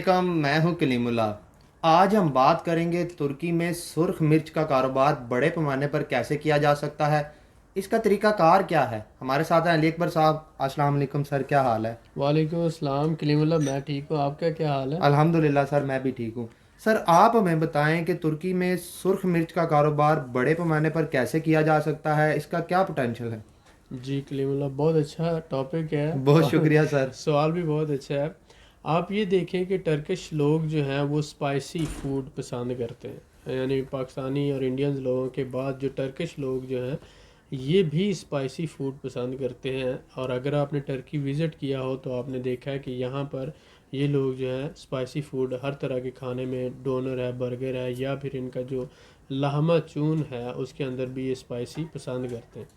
علیکم، میں ہوں کلیم اللہ۔ آج ہم بات کریں گے ترکی میں سرخ مرچ کا کاروبار بڑے پیمانے پر کیسے کیا جا سکتا ہے، اس کا طریقہ کار کیا ہے۔ ہمارے ساتھ ہیں علی اکبر صاحب۔ السلام علیکم سر، کیا حال ہے؟ وعلیکم السلام کلیم اللہ، میں ٹھیک ہوں، آپ کا کیا حال ہے؟ الحمدللہ سر، میں بھی ٹھیک ہوں۔ سر آپ ہمیں بتائیں کہ ترکی میں سرخ مرچ کا کاروبار بڑے پیمانے پر کیسے کیا جا سکتا ہے، اس کا کیا پوٹینشیل ہے؟ جی کلیم اللہ، بہت اچھا ٹاپک ہے بہت اور شکریہ سر۔ سوال بھی بہت اچھا ہے۔ آپ یہ دیکھیں کہ ٹرکش لوگ جو ہیں وہ اسپائسی فوڈ پسند کرتے ہیں، یعنی پاکستانی اور انڈینز لوگوں کے بعد جو ٹرکش لوگ جو ہیں یہ بھی اسپائسی فوڈ پسند کرتے ہیں۔ اور اگر آپ نے ٹرکی وزٹ کیا ہو تو آپ نے دیکھا ہے کہ یہاں پر یہ لوگ جو ہے اسپائسی فوڈ ہر طرح کے کھانے میں، ڈونر ہے، برگر ہے، یا پھر ان کا جو لہمہ چون ہے اس کے اندر بھی یہ اسپائسی پسند کرتے ہیں۔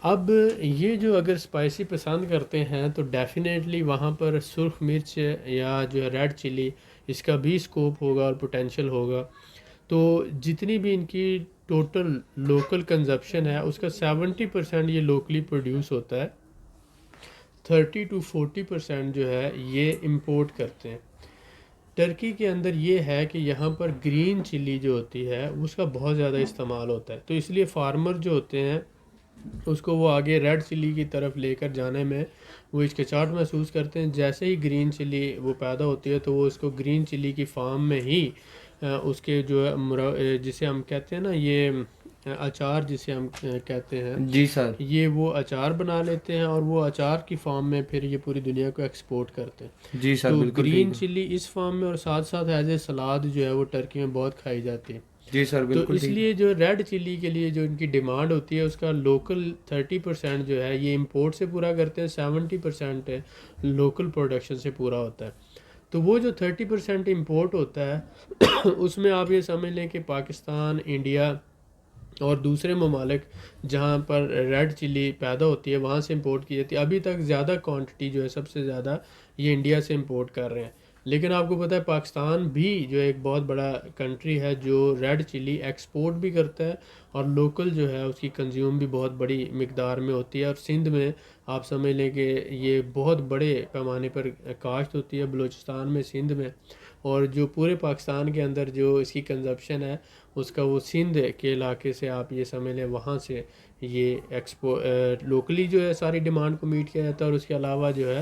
اب یہ جو اگر اسپائسی پسند کرتے ہیں تو ڈیفینیٹلی وہاں پر سرخ مرچ یا جو ہے ریڈ چلی، اس کا بھی اسکوپ ہوگا اور پوٹینشیل ہوگا۔ تو جتنی بھی ان کی ٹوٹل لوکل کنزپشن ہے اس کا 70% یہ لوکلی پروڈیوس ہوتا ہے، 30 to 40% جو ہے یہ امپورٹ کرتے ہیں۔ ٹرکی کے اندر یہ ہے کہ یہاں پر گرین چلی جو ہوتی ہے اس کا بہت زیادہ استعمال ہوتا ہے، تو اس لیے فارمر جو ہوتے ہیں اس کو وہ آگے ریڈ چلی کی طرف لے کر جانے میں وہ ہچکچاہٹ محسوس کرتے ہیں۔ جیسے ہی گرین چلی وہ پیدا ہوتی ہے تو وہ اس کو گرین چلی کی فارم میں ہی اس کے جو ہے جسے ہم کہتے ہیں نا یہ اچار جسے ہم کہتے ہیں، جی سر۔ یہ وہ اچار بنا لیتے ہیں اور وہ اچار کی فارم میں پھر یہ پوری دنیا کو ایکسپورٹ کرتے ہیں۔ جی سر، تو بالکل ٹھیک گرین ہے۔ چلی اس فارم میں اور ساتھ ساتھ ایز اے سلاد جو ہے وہ ٹرکی میں بہت کھائی جاتی ہے۔ جی سر، تو بالکل اس ٹھیک ہے۔ لیے جو ریڈ چلی کے لیے جو ان کی ڈیمانڈ ہوتی ہے اس کا لوکل 30% جو ہے یہ امپورٹ سے پورا کرتے ہیں، 70% لوکل پروڈکشن سے پورا ہوتا ہے۔ تو وہ جو 30% امپورٹ ہوتا ہے اس میں آپ یہ سمجھ لیں کہ پاکستان، انڈیا اور دوسرے ممالک جہاں پر ریڈ چلی پیدا ہوتی ہے وہاں سے امپورٹ کی جاتی ہے۔ ابھی تک زیادہ کوانٹٹی جو ہے سب سے زیادہ یہ انڈیا سے امپورٹ کر رہے ہیں، لیکن آپ کو پتہ ہے پاکستان بھی جو ایک بہت بڑا کنٹری ہے جو ریڈ چلی ایکسپورٹ بھی کرتا ہے اور لوکل جو ہے اس کی کنزیوم بھی بہت بڑی مقدار میں ہوتی ہے۔ اور سندھ میں آپ سمجھ لیں کہ یہ بہت بڑے پیمانے پر کاشت ہوتی ہے، بلوچستان میں، سندھ میں، اور جو پورے پاکستان کے اندر جو اس کی کنزپشن ہے اس کا وہ سندھ کے علاقے سے آپ یہ سمجھ لیں وہاں سے یہ لوکلی جو ہے ساری ڈیمانڈ کو میٹ کیا جاتا ہے اور اس کے علاوہ جو ہے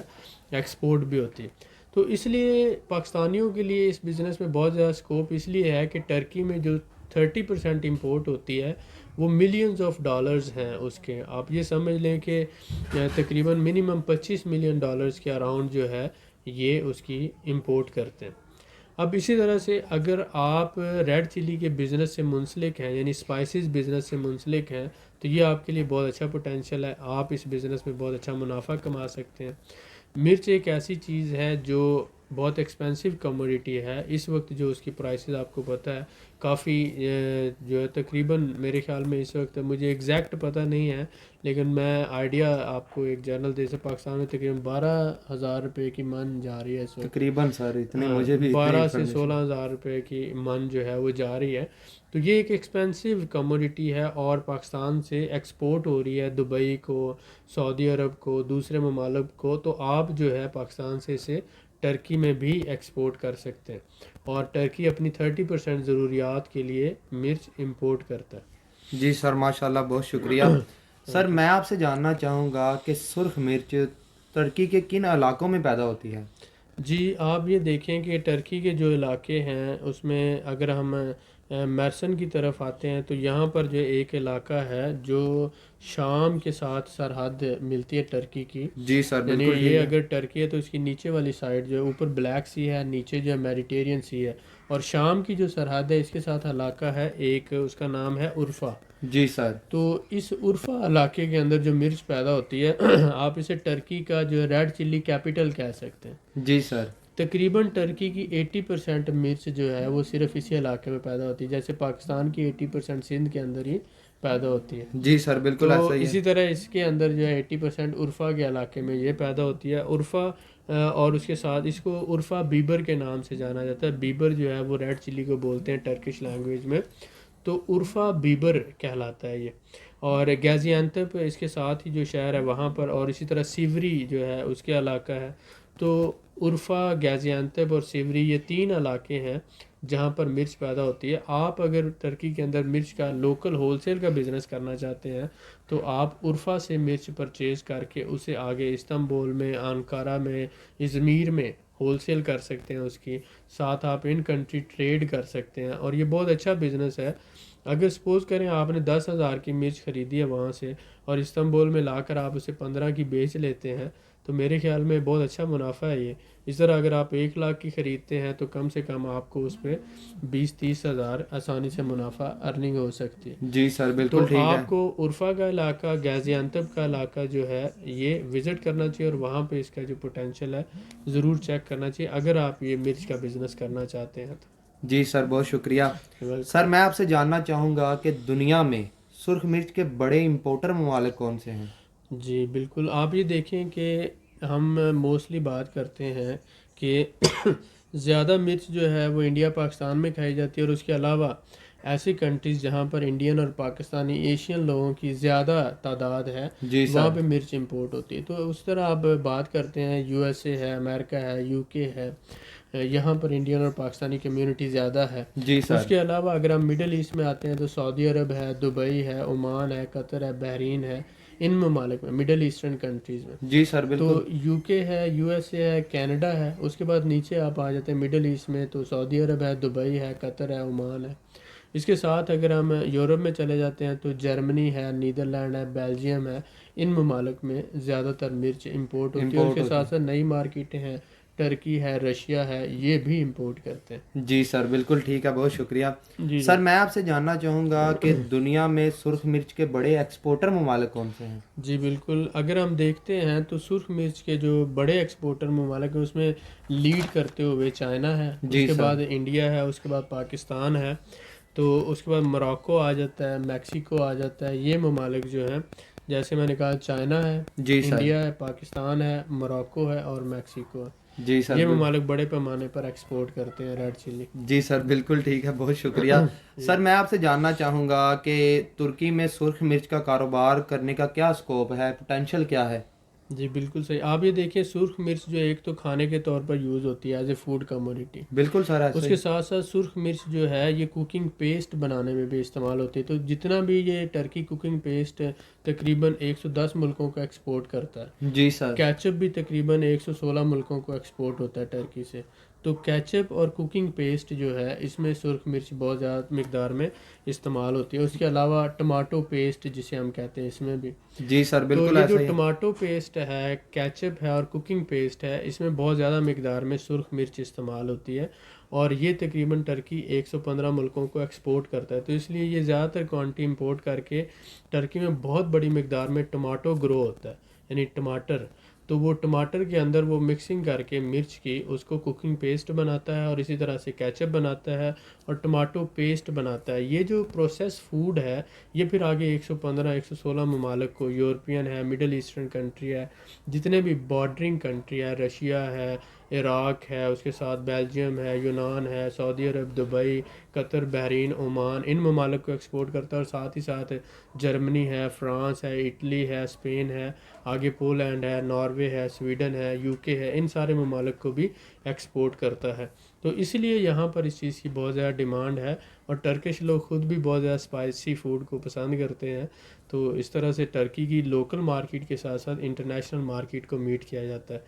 ایکسپورٹ بھی ہوتی ہے۔ تو اس لیے پاکستانیوں کے لیے اس بزنس میں بہت زیادہ اسکوپ اس لیے ہے کہ ٹرکی میں جو 30% امپورٹ ہوتی ہے وہ ملینز آف ڈالرز ہیں اس کے۔ آپ یہ سمجھ لیں کہ تقریباً منیمم $25 ملین کے اراؤنڈ جو ہے یہ اس کی امپورٹ کرتے ہیں۔ اب اسی طرح سے اگر آپ ریڈ چلی کے بزنس سے منسلک ہیں، یعنی اسپائسز بزنس سے منسلک ہیں، تو یہ آپ کے لیے بہت اچھا پوٹینشیل ہے، آپ اس بزنس میں بہت اچھا منافع کما سکتے ہیں۔ مرچ ایک ایسی چیز ہے جو بہت ایکسپینسو کموڈیٹی ہے اس وقت، جو اس کی پرائسز آپ کو پتہ ہے کافی جو ہے تقریباً میرے خیال میں اس وقت مجھے ایگزیکٹ پتہ نہیں ہے، لیکن میں آئیڈیا آپ کو ایک جرنل دے سکتا، پاکستان میں تقریباً 12,000 روپے کی من جا رہی ہے اس وقت، تقریباً سر اتنے مجھے بھی اتنی 12 سے انفارمیشن۔ 16,000 روپے کی من جو ہے وہ جا رہی ہے۔ تو یہ ایک ایکسپینسو کموڈیٹی ہے اور پاکستان سے ایکسپورٹ ہو رہی ہے دبئی کو، سعودی عرب کو، دوسرے ممالک کو، تو آپ جو ہے پاکستان سے اسے ٹرکی میں بھی ایکسپورٹ کر سکتے ہیں، اور ٹرکی اپنی 30% ضروریات کے لیے مرچ امپورٹ کرتا ہے۔ جی سر، ماشاءاللہ، بہت شکریہ۔ Sir thank you. میں آپ سے جاننا چاہوں گا کہ سرخ مرچ ترکی کے کن علاقوں میں پیدا ہوتی ہے؟ جی آپ یہ دیکھیں کہ ٹرکی کے جو علاقے ہیں اس میں اگر ہم میرسن کی طرف آتے ہیں تو یہاں پر جو ایک علاقہ ہے جو شام کے ساتھ سرحد ملتی ہے ٹرکی کی، جی سر، یعنی بالکل ٹھیک یہ ہے۔ اگر ٹرکی ہے تو اس کی نیچے والی سائڈ جو ہے اوپر بلیک سی ہے، نیچے جو ہے میڈیٹیرین سی ہے، اور شام کی جو سرحد ہے اس کے ساتھ علاقہ ہے ایک، اس کا نام ہے عرفہ۔ جی سر۔ تو اس عرفہ علاقے کے اندر جو مرچ پیدا ہوتی ہے آپ اسے ٹرکی کا جو ریڈ چلی کیپٹل کہہ سکتے ہیں۔ جی سر۔ تقریباً ٹرکی کی 80% مرچ جو ہے وہ صرف اسی علاقے میں پیدا ہوتی ہے، جیسے پاکستان کی 80% سندھ کے اندر ہی پیدا ہوتی ہے۔ جی سر، بالکل تو ایسا ہی ہے۔ اسی طرح اس کے اندر جو ہے 80% عرفہ کے علاقے میں یہ پیدا ہوتی ہے۔ عرفہ اور اس کے ساتھ اس کو عرفہ بیبر کے نام سے جانا جاتا ہے، بیبر جو ہے وہ ریڈ چلی کو بولتے ہیں ٹرکش لینگویج میں، تو عرفہ بیبر کہلاتا ہے یہ۔ اور گازی انتب اس کے ساتھ ہی جو شہر ہے وہاں پر، اور اسی طرح سیوری جو ہے اس کے علاقہ ہے۔ تو عرفہ، غازی انتب اور سیوری، یہ 3 علاقے ہیں جہاں پر مرچ پیدا ہوتی ہے۔ آپ اگر ترکی کے اندر مرچ کا لوکل ہول سیل کا بزنس کرنا چاہتے ہیں تو آپ عرفہ سے مرچ پرچیز کر کے اسے آگے استنبول میں، انقارہ میں، ازمیر میں ہول سیل کر سکتے ہیں، اس کی ساتھ آپ ان کنٹری ٹریڈ کر سکتے ہیں، اور یہ بہت اچھا بزنس ہے۔ اگر سپوز کریں آپ نے 10,000 کی مرچ خریدی ہے وہاں سے، اور استنبول میں لا کر آپ اسے 15 کی بیچ لیتے ہیں، تو میرے خیال میں بہت اچھا منافع ہے یہ۔ اس طرح اگر آپ 1 لاکھ کی خریدتے ہیں تو کم سے کم آپ کو اس پہ 20-30 ہزار آسانی سے منافع ارننگ ہو سکتی ہے۔ جی سر تو بالکل ٹھیک ہے۔ آپ کو عرفہ کا علاقہ، غازی انتب کا علاقہ جو ہے یہ وزٹ کرنا چاہیے، اور وہاں پہ اس کا جو پوٹینشیل ہے ضرور چیک کرنا چاہیے اگر آپ یہ مرچ کا بزنس کرنا چاہتے ہیں جی سر بہت شکریہ۔ تو۔ سر میں آپ سے جاننا چاہوں گا کہ دنیا میں سرخ مرچ کے بڑے امپورٹر ممالک کون سے ہیں؟ جی بالکل، آپ یہ دیکھیں کہ ہم موسٹلی بات کرتے ہیں کہ زیادہ مرچ جو ہے وہ انڈیا پاکستان میں کھائی جاتی ہے، اور اس کے علاوہ ایسی کنٹریز جہاں پر انڈین اور پاکستانی ایشین لوگوں کی زیادہ تعداد ہے جی وہاں سر۔ پہ مرچ امپورٹ ہوتی ہے۔ تو اس طرح آپ بات کرتے ہیں یو ایس اے ہے، امریکہ ہے، یو کے ہے، یہاں پر انڈین اور پاکستانی کمیونٹی زیادہ ہے۔ جی اس سر۔ کے علاوہ اگر ہم مڈل ایسٹ میں آتے ہیں تو سعودی عرب ہے، دبئی ہے، عمان ہے، قطر ہے، بحرین ہے، ان ممالک میں، مڈل ایسٹرن کنٹریز میں۔ جی سر تو بالکل۔ یو کے ہے، یو ایس اے ہے، کینیڈا ہے۔ اس کے بعد نیچے آپ آ جاتے ہیں مڈل ایسٹ میں تو سعودی عرب ہے، دبئی ہے، قطر ہے، عمان ہے۔ اس کے ساتھ اگر ہم یورپ میں چلے جاتے ہیں تو جرمنی ہے، نیدرلینڈ ہے، بیلجیم ہے، ان ممالک میں زیادہ تر مرچ امپورٹ ہوتی ہے۔ اور اس امپورٹ کے ہوتی ساتھ ساتھ نئی مارکیٹیں ہیں، ٹرکی ہے، رشیا ہے، یہ بھی امپورٹ کرتے ہیں۔ جی سر بالکل ٹھیک ہے بہت شکریہ۔ جی جی سر میں آپ سے جاننا چاہوں گا کہ دنیا میں سرخ مرچ کے بڑے ایکسپورٹر ممالک کون سے ہیں؟ جی بالکل، اگر ہم دیکھتے ہیں تو سرخ مرچ کے جو بڑے ایکسپورٹر ممالک ہیں اس میں لیڈ کرتے ہوئے چائنا ہے، اس جی کے سر۔ بعد انڈیا ہے، اس کے بعد پاکستان ہے، تو اس کے بعد موراکو آ جاتا ہے، میکسیکو آ جاتا ہے۔ یہ ممالک جو ہیں جیسے میں نے کہا چائنا ہے، جی سر۔ انڈیا ہے، پاکستان ہے، موراکو ہے اور میکسیکو ہے۔ جی سر یہ ممالک بڑے پیمانے پر ایکسپورٹ کرتے ہیں ریڈ چلی۔ جی سر بالکل ٹھیک ہے بہت شکریہ۔ سر میں آپ سے جاننا چاہوں گا کہ ترکی میں سرخ مرچ کا کاروبار کرنے کا کیا اسکوپ ہے، پوٹینشیل کیا ہے؟ جی بالکل صحیح، آپ یہ دیکھیں سرخ مرچ جو ایک تو کھانے کے طور پر یوز ہوتی ہے ایز اے فوڈ کموڈیٹی، بالکل سر اس ایسے کے ہی۔ ساتھ ساتھ سرخ مرچ جو ہے یہ کوکنگ پیسٹ بنانے میں بھی استعمال ہوتی ہے۔ تو جتنا بھی یہ ٹرکی کوکنگ پیسٹ تقریباً 110 ملکوں کا ایکسپورٹ کرتا ہے۔ جی سر۔ کیچپ بھی تقریباً 116 ملکوں کو ایکسپورٹ ہوتا ہے ٹرکی سے۔ تو کیچپ اور کوکنگ پیسٹ جو ہے اس میں سرخ مرچ بہت زیادہ مقدار میں استعمال ہوتی ہے۔ اس کے علاوہ ٹماٹو پیسٹ جسے ہم کہتے ہیں اس میں بھی۔ جی سر تو بالکل یہ جو ایسا ہی ہے۔ ٹماٹو پیسٹ ہے، کیچپ ہے اور کوکنگ پیسٹ ہے، اس میں بہت زیادہ مقدار میں سرخ مرچ استعمال ہوتی ہے، اور یہ تقریباً ٹرکی 115 ملکوں کو ایکسپورٹ کرتا ہے۔ تو اس لیے یہ زیادہ تر کوانٹٹی امپورٹ کر کے ٹرکی میں بہت بڑی مقدار میں ٹماٹو گرو ہوتا ہے، یعنی ٹماٹر۔ تو وہ ٹماٹر کے اندر وہ مکسنگ کر کے مرچ کی اس کو کوکنگ پیسٹ بناتا ہے، اور اسی طرح سے کیچپ بناتا ہے اور ٹماٹو پیسٹ بناتا ہے۔ یہ جو پروسیس فوڈ ہے یہ پھر آگے 115 116 ممالک کو، یورپین ہے، مڈل ایسٹرن کنٹری ہے، جتنے بھی بارڈرنگ کنٹری ہے، رشیا ہے، عراق ہے، اس کے ساتھ بیلجیم ہے، یونان ہے، سعودی عرب، دبئی، قطر، بحرین، عمان، ان ممالک کو ایکسپورٹ کرتا ہے، اور ساتھ ہی ساتھ جرمنی ہے، فرانس ہے، اٹلی ہے، اسپین ہے، آگے پولینڈ ہے، ناروے ہے، سویڈن ہے، یو کے ہے، ان سارے ممالک کو بھی ایکسپورٹ کرتا ہے۔ تو اس لیے یہاں پر اس چیز کی بہت زیادہ ڈیمانڈ ہے، اور ٹرکش لوگ خود بھی بہت زیادہ اسپائسی فوڈ کو پسند کرتے ہیں۔ تو اس طرح سے ٹرکی کی لوکل مارکیٹ کے ساتھ ساتھ انٹرنیشنل مارکیٹ کو میٹ کیا جاتا ہے۔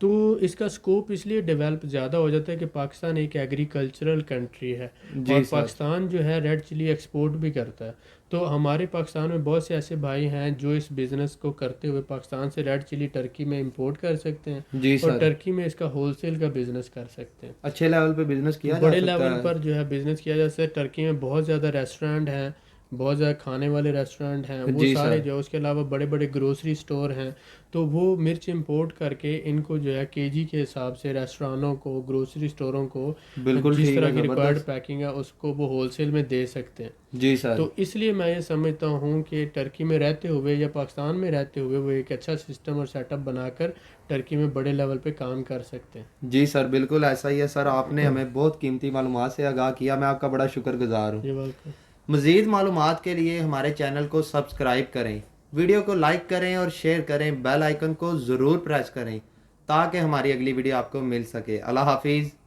تو اس کا سکوپ اس لیے ڈیولپ زیادہ ہو جاتا ہے کہ پاکستان ایک ایگریکلچرل کنٹری ہے، اور جی سر۔ پاکستان جو ہے ریڈ چلی ایکسپورٹ بھی کرتا ہے۔ تو ہمارے پاکستان میں بہت سے ایسے بھائی ہیں جو اس بزنس کو کرتے ہوئے پاکستان سے ریڈ چلی ٹرکی میں امپورٹ کر سکتے ہیں، جی اور سر۔ ٹرکی میں اس کا ہول سیل کا بزنس کر سکتے ہیں۔ اچھے لیول پہ بزنس کیا جا بڑے سکتا لیول ہے۔ پر جو ہے بزنس کیا جا سکتا ہے۔ ٹرکی میں بہت زیادہ ریسٹورینٹ ہیں، بہت زیادہ کھانے والے ریسٹورینٹ ہیں، وہ جی سارے سر جو ہے، اس کے علاوہ بڑے بڑے گروسری سٹور ہیں۔ تو وہ مرچ امپورٹ کر کے ان کو جو ہے کے جی کے حساب سے ریسٹورانوں کو، گروسری سٹوروں کو بالکل جس ٹھیک طرح ہے کی ریکوائرڈ زبردست۔ پیکنگ ہے اس کو وہ ہول سیل میں دے سکتے ہیں۔ جی سر۔ تو اس لیے میں یہ سمجھتا ہوں کہ ٹرکی میں رہتے ہوئے یا پاکستان میں رہتے ہوئے وہ ایک اچھا سسٹم اور سیٹ اپ بنا کر ٹرکی میں بڑے لیول پہ کام کر سکتے ہیں۔ جی سر بالکل ایسا ہی ہے سر، آپ نے ہمیں بہت قیمتی معلومات سے آگاہ کیا، میں آپ کا بڑا شکر گزار ہوں۔ یہ بات مزید معلومات کے لیے ہمارے چینل کو سبسکرائب کریں، ویڈیو کو لائک کریں اور شیئر کریں، بیل آئیکن کو ضرور پریس کریں تاکہ ہماری اگلی ویڈیو آپ کو مل سکے. اللہ حافظ.